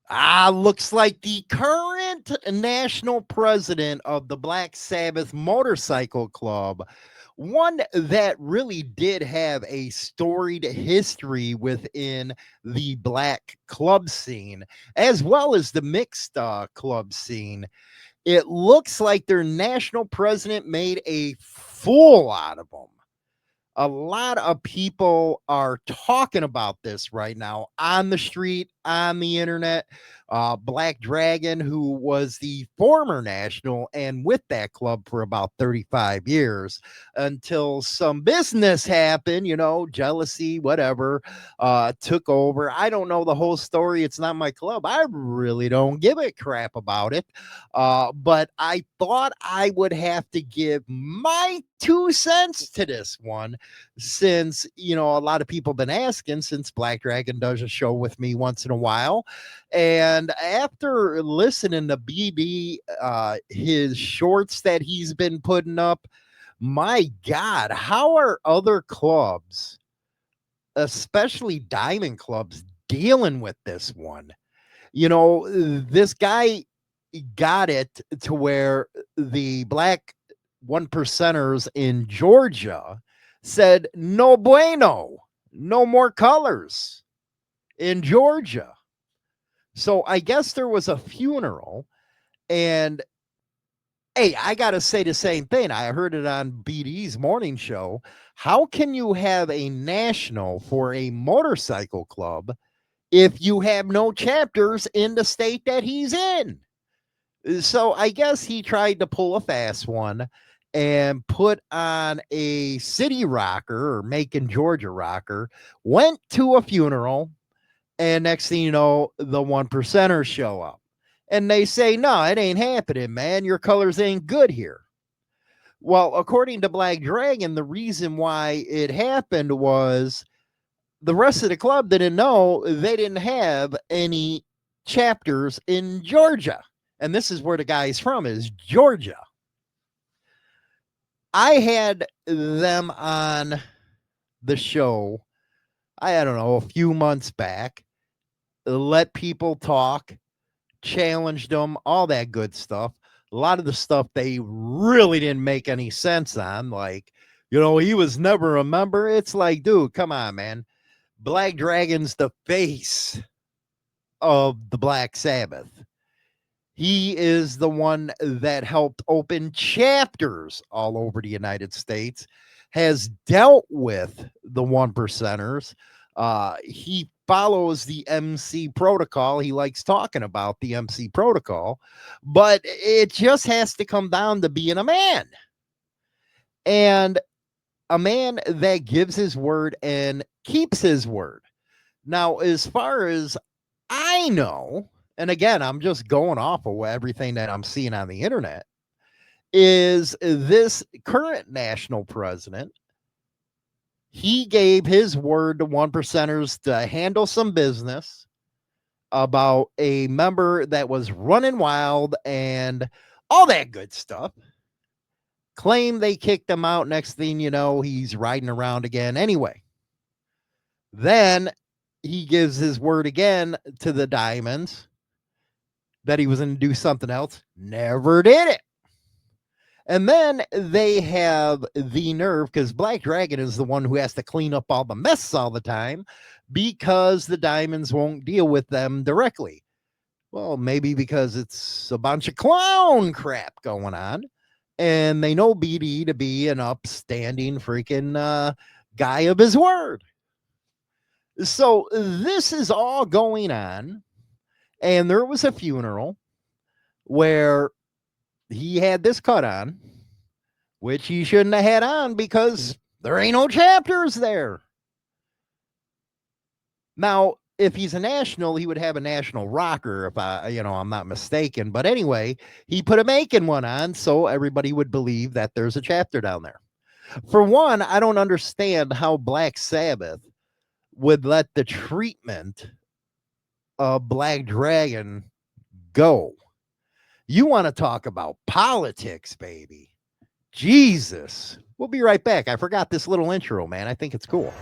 Looks like the current national president of the Black Sabbath Motorcycle Club, one that really did have a storied history within the black club scene, as well as the mixed club scene. It looks like their national president made a fool out of them. A lot of people are talking about this right now on the street, on the internet. Black Dragon, who was the former national and with that club for about 35 years until some business happened, jealousy, whatever, took over. I don't know the whole story. It's not my club. I really don't give a crap about it. But I thought I would have to give my 2 cents to this one since, a lot of people have been asking since Black Dragon does a show with me once in a while. And after listening to BD, his shorts that he's been putting up, my God, how are other clubs, especially diamond clubs, dealing with this one? This guy got it to where the black one percenters in Georgia said, no bueno, no more colors in Georgia. So I guess there was a funeral, and hey, I got to say the same thing. I heard it on BD's morning show. How can you have a national for a motorcycle club if you have no chapters in the state that he's in? So I guess he tried to pull a fast one and put on a city rocker or Macon, Georgia rocker, went to a funeral, and next thing you know, the one percenters show up. And they say, no, it ain't happening, man. Your colors ain't good here. Well, according to Black Dragon, the reason why it happened was the rest of the club didn't know they didn't have any chapters in Georgia. And this is where the guy's from, is Georgia. I had them on the show, I don't know, a few months back, let people talk, challenged them, all that good stuff. A lot of the stuff they really didn't make any sense on, like, he was never a member. It's like, dude, come on, man. Black Dragon's the face of the Black Sabbath. He is the one that helped open chapters all over the United States, has dealt with the one percenters. He follows the MC protocol. He likes talking about the MC protocol, but it just has to come down to being a man. And a man that gives his word and keeps his word. Now, as far as I know, and again, I'm just going off of everything that I'm seeing on the internet, is this current national president, he gave his word to one percenters to handle some business about a member that was running wild and all that good stuff. Claim they kicked him out. Next thing you know, he's riding around again. Anyway, then he gives his word again to the Diamonds that he was going to do something else. Never did it. And then they have the nerve, because Black Dragon is the one who has to clean up all the mess all the time because the Diamonds won't deal with them directly. Well, maybe because it's a bunch of clown crap going on. And they know BD to be an upstanding freaking guy of his word. So this is all going on. And there was a funeral where he had this cut on, which he shouldn't have had on because there ain't no chapters there. Now, if he's a national, he would have a national rocker, if I'm not mistaken. But anyway, he put a Macon one on so everybody would believe that there's a chapter down there. For one, I don't understand how Black Sabbath would let the treatment of Black Dragon go. You want to talk about politics, baby. Jesus. We'll be right back. I forgot this little intro, man. I think it's cool.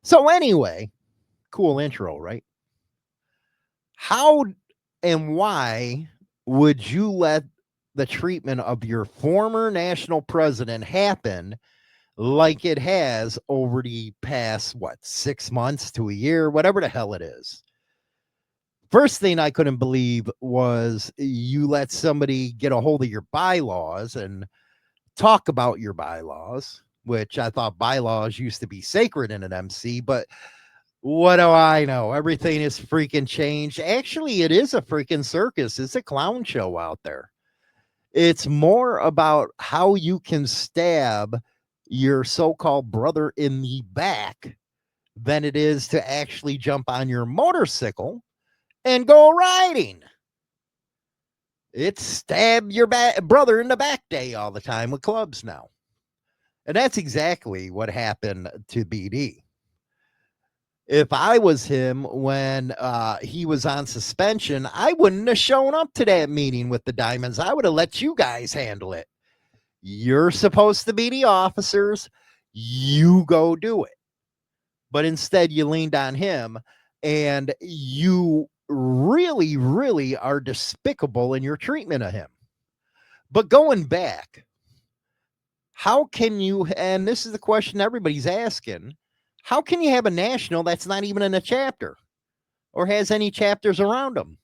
So anyway, cool intro, right? How and why would you let the treatment of your former national president happen like it has over the past, 6 months to a year, whatever the hell it is? First thing I couldn't believe was you let somebody get a hold of your bylaws and talk about your bylaws, which I thought bylaws used to be sacred in an MC, but what do I know? Everything is freaking changed. Actually, it is a freaking circus. It's a clown show out there. It's more about how you can stab your so-called brother in the back than it is to actually jump on your motorcycle and go riding. It's stab your brother in the back day all the time with clubs now. And that's exactly what happened to BD. If I was him when he was on suspension, I wouldn't have shown up to that meeting with the Diamonds. I would have let you guys handle it. You're supposed to be the officers. You go do it. But instead, you leaned on him, and you really, really are despicable in your treatment of him. But going back, how can you, and this is the question everybody's asking, how can you have a national that's not even in a chapter or has any chapters around them?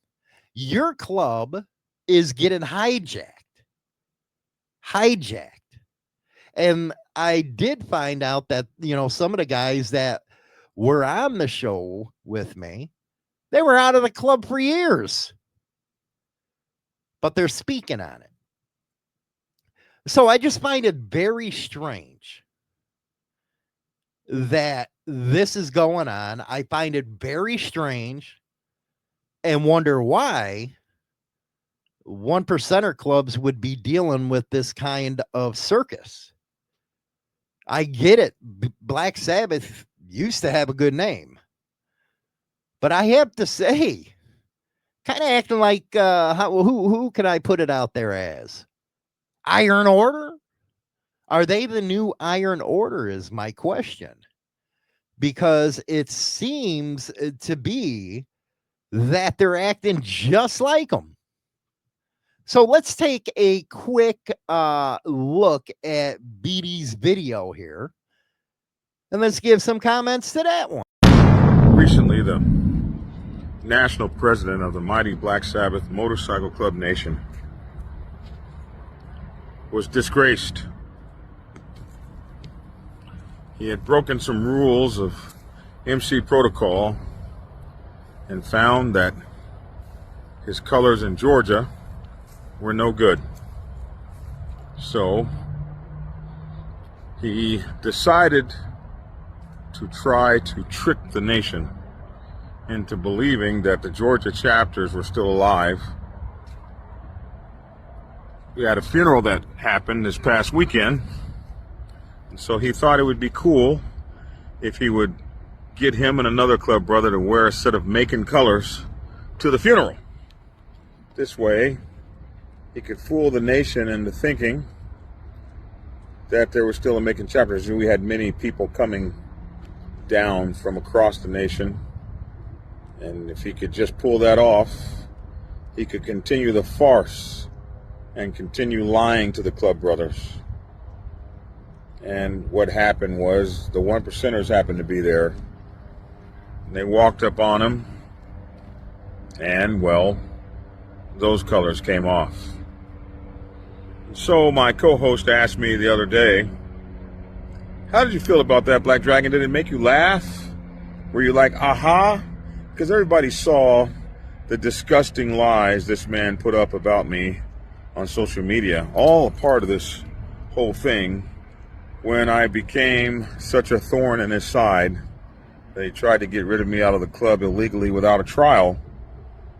Your club is getting hijacked. And I did find out that, some of the guys that were on the show with me, they were out of the club for years, but they're speaking on it. So I just find it very strange that this is going on. I find it very strange and wonder why 1%er clubs would be dealing with this kind of circus. I get it. Black Sabbath used to have a good name, but I have to say, kind of acting like, who can I put it out there as? Iron Order? Are they the new Iron Order is my question. Because it seems to be that they're acting just like them. So let's take a quick look at BD's video here. And let's give some comments to that one. Recently, the national president of the mighty Black Sabbath Motorcycle Club Nation was disgraced. He had broken some rules of MC protocol and found that his colors in Georgia were no good. So he decided to try to trick the nation into believing that the Georgia chapters were still alive. We had a funeral that happened this past weekend, and so he thought it would be cool if he would get him and another club brother to wear a set of Macon colors to the funeral. This way, he could fool the nation into thinking that there was still a Macon chapter. We had many people coming down from across the nation, and if he could just pull that off, he could continue the farce and continue lying to the club brothers. And what happened was the 1%ers happened to be there, and they walked up on him, and well, those colors came off. So my co-host asked me the other day, how did you feel about that, Black Dragon? Did it make you laugh? Were you like, aha? Because everybody saw the disgusting lies this man put up about me on social media, all a part of this whole thing. When I became such a thorn in his side, they tried to get rid of me out of the club illegally without a trial.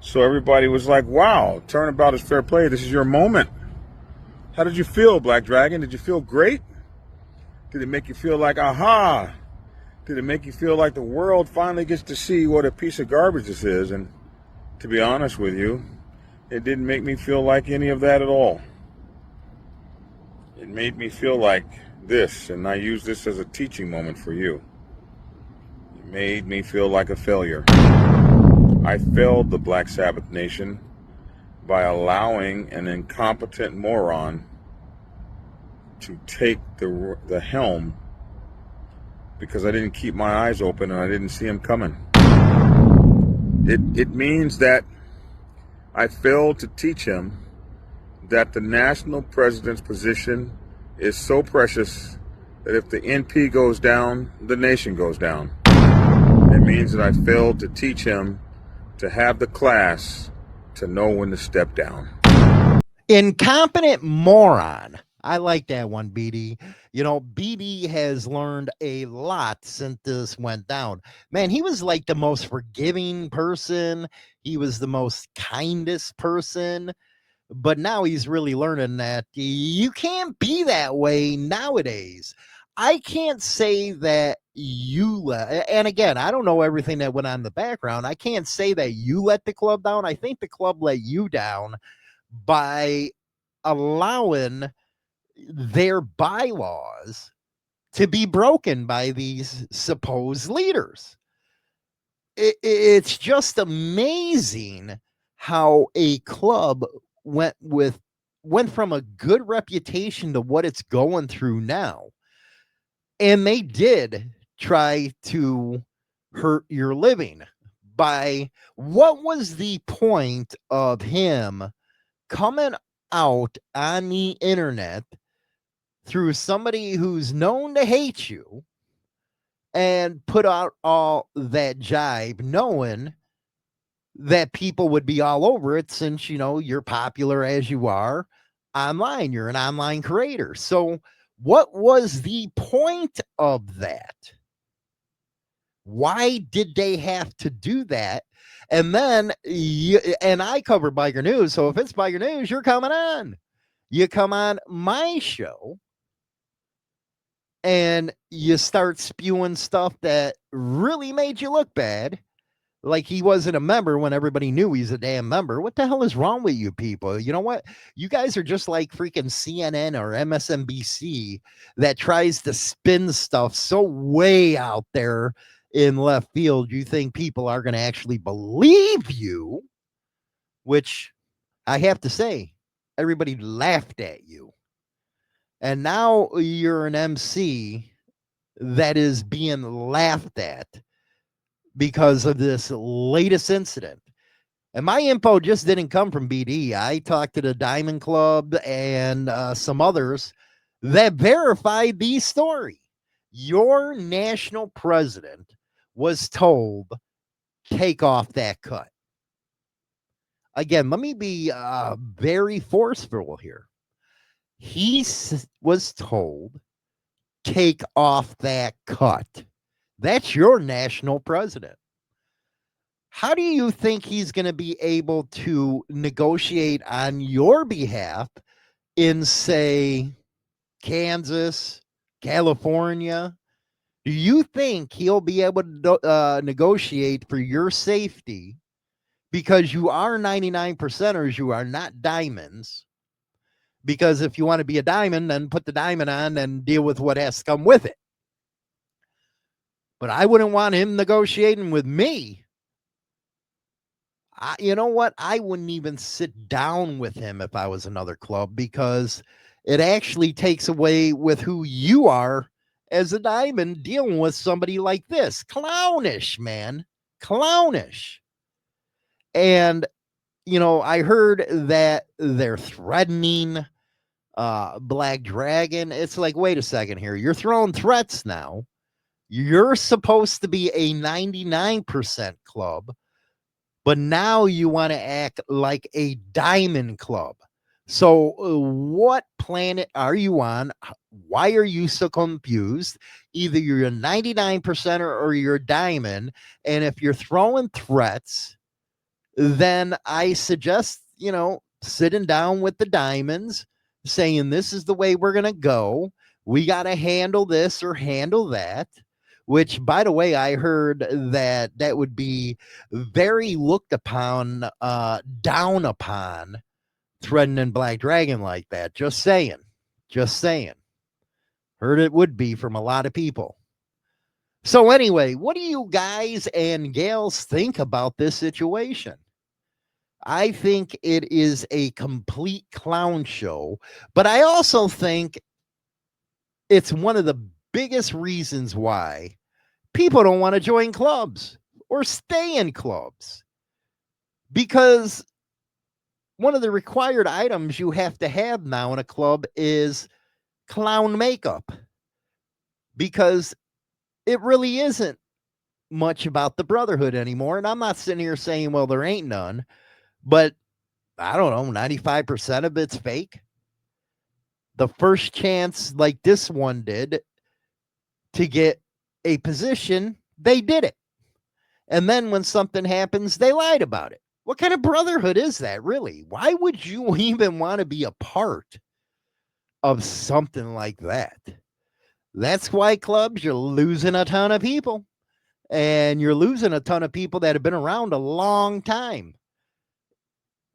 So everybody was like, wow, turnabout is fair play. This is your moment. How did you feel, Black Dragon? Did you feel great? Did it make you feel like, aha? Did it make you feel like the world finally gets to see what a piece of garbage this is? And to be honest with you, it didn't make me feel like any of that at all. It made me feel like this, and I use this as a teaching moment for you. It made me feel like a failure. I failed the Black Sabbath nation by allowing an incompetent moron to take the helm because I didn't keep my eyes open and I didn't see him coming. It means that I failed to teach him that the national president's position is so precious that if the NP goes down, the nation goes down. It means that I failed to teach him to have the class to know when to step down. Incompetent moron. I like that one, BD. You know, BD has learned a lot since this went down. Man, he was like the most forgiving person. He was the most kindest person. But now he's really learning that you can't be that way nowadays. I can't say that and again, I don't know everything that went on in the background. I can't say that you let the club down. I think the club let you down by allowing their bylaws to be broken by these supposed leaders. It's just amazing how a club went from a good reputation to what it's going through now. And they did try to hurt your living by what was the point of him coming out on the internet through somebody who's known to hate you and put out all that jibe, knowing that people would be all over it since, you know, you're popular as you are online. You're an online creator. So what was the point of that? Why did they have to do that? And then, and I cover biker news. So if it's biker news, you're coming on. You come on my show and you start spewing stuff that really made you look bad. Like he wasn't a member when everybody knew he's a damn member. What the hell is wrong with you people? You know what? You guys are just like freaking CNN or MSNBC that tries to spin stuff so way out there in left field. You think people are going to actually believe you, which I have to say, everybody laughed at you. And now you're an MC that is being laughed at because of this latest incident. And my info just didn't come from BD. I talked to the Diamond Club and some others that verified the story. Your national president was told, take off that cut. Again, let me be very forceful here. He was told, take off that cut. That's your national president. How do you think he's going to be able to negotiate on your behalf in, say, Kansas, California? Do you think he'll be able to negotiate for your safety because you are 99%ers, you are not diamonds? Because if you want to be a diamond, then put the diamond on and deal with what has to come with it. But I wouldn't want him negotiating with me. You know what? I wouldn't even sit down with him if I was another club because it actually takes away with who you are as a diamond dealing with somebody like this. Clownish, man. Clownish. And, you know, I heard that they're threatening Black Dragon. It's like, wait a second here. You're throwing threats now. You're supposed to be a 99% club. But now you want to act like a diamond club. So what planet are you on? Why are you so confused? Either you're a 99%er or you're a diamond. And if you're throwing threats, then I suggest, you know, sitting down with the diamonds, saying this is the way we're going to go. We got to handle this or handle that. Which, by the way, I heard that would be very looked upon, down upon, threatening Black Dragon like that. Just saying. Just saying. Heard it would be from a lot of people. So anyway, what do you guys and gals think about this situation? I think it is a complete clown show, but I also think it's one of the biggest reasons why people don't want to join clubs or stay in clubs, because one of the required items you have to have now in a club is clown makeup, because it really isn't much about the brotherhood anymore. And I'm not sitting here saying, well, there ain't none, but I don't know, 95% of it's fake. The first chance, like this one did, to get a position, they did it. And then when something happens, they lied about it. What kind of brotherhood is that, really? Why would you even want to be a part of something like that? That's why clubs, you're losing a ton of people. And you're losing a ton of people that have been around a long time.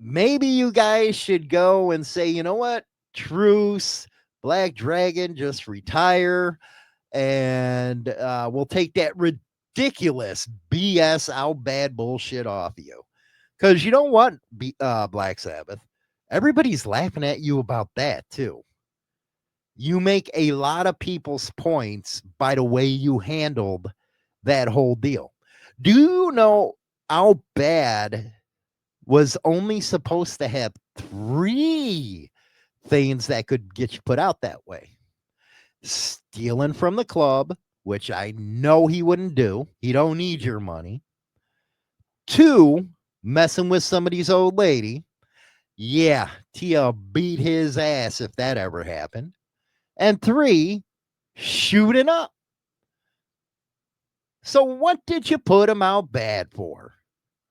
Maybe you guys should go and say, you know what? Truce, Black Dragon, just retire. And we'll take that ridiculous BS out bad bullshit off of you. Because you know what, Black Sabbath? Everybody's laughing at you about that too. You make a lot of people's points by the way you handled that whole deal. Do you know how bad was only supposed to have 3 things that could get you put out that way? Stealing from the club, which I know he wouldn't do. He don't need your money. 2, messing with somebody's old lady. Yeah, Tia beat his ass if that ever happened. And 3, shooting up. So what did you put him out bad for?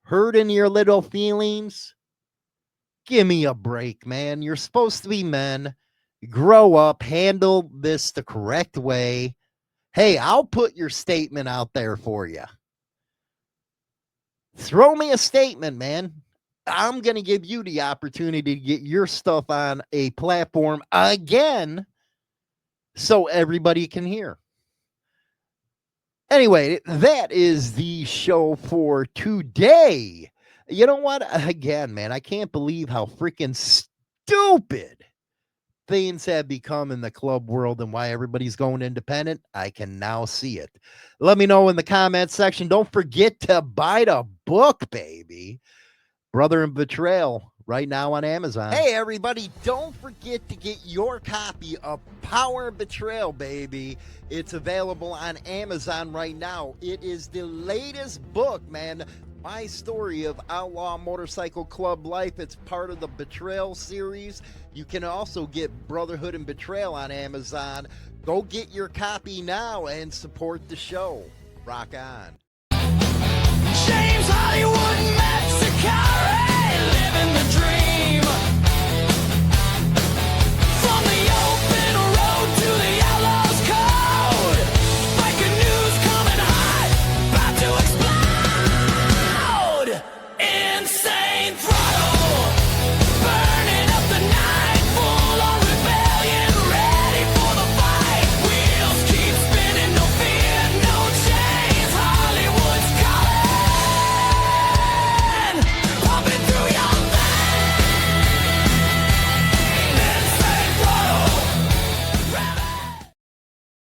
Hurting your little feelings? Give me a break, man. You're supposed to be men. Grow up, handle this the correct way. Hey, I'll put your statement out there for you. Throw me a statement, man. I'm going to give you the opportunity to get your stuff on a platform again so everybody can hear. Anyway, that is the show for today. You know what? Again, man, I can't believe how freaking stupid things have become in the club world and why everybody's going independent. I can now see it. Let me know in the comment section. Don't forget to buy the book, baby. Brother and Betrayal, right now on Amazon. Hey, everybody, don't forget to get your copy of Power and Betrayal, baby. It's available on Amazon right now. It is the latest book, man. My story of Outlaw Motorcycle Club life. It's part of the Betrayal series. You can also get Brotherhood and Betrayal on Amazon. Go get your copy now and support the show. Rock on. James Hollywood, Mexico, living the dream.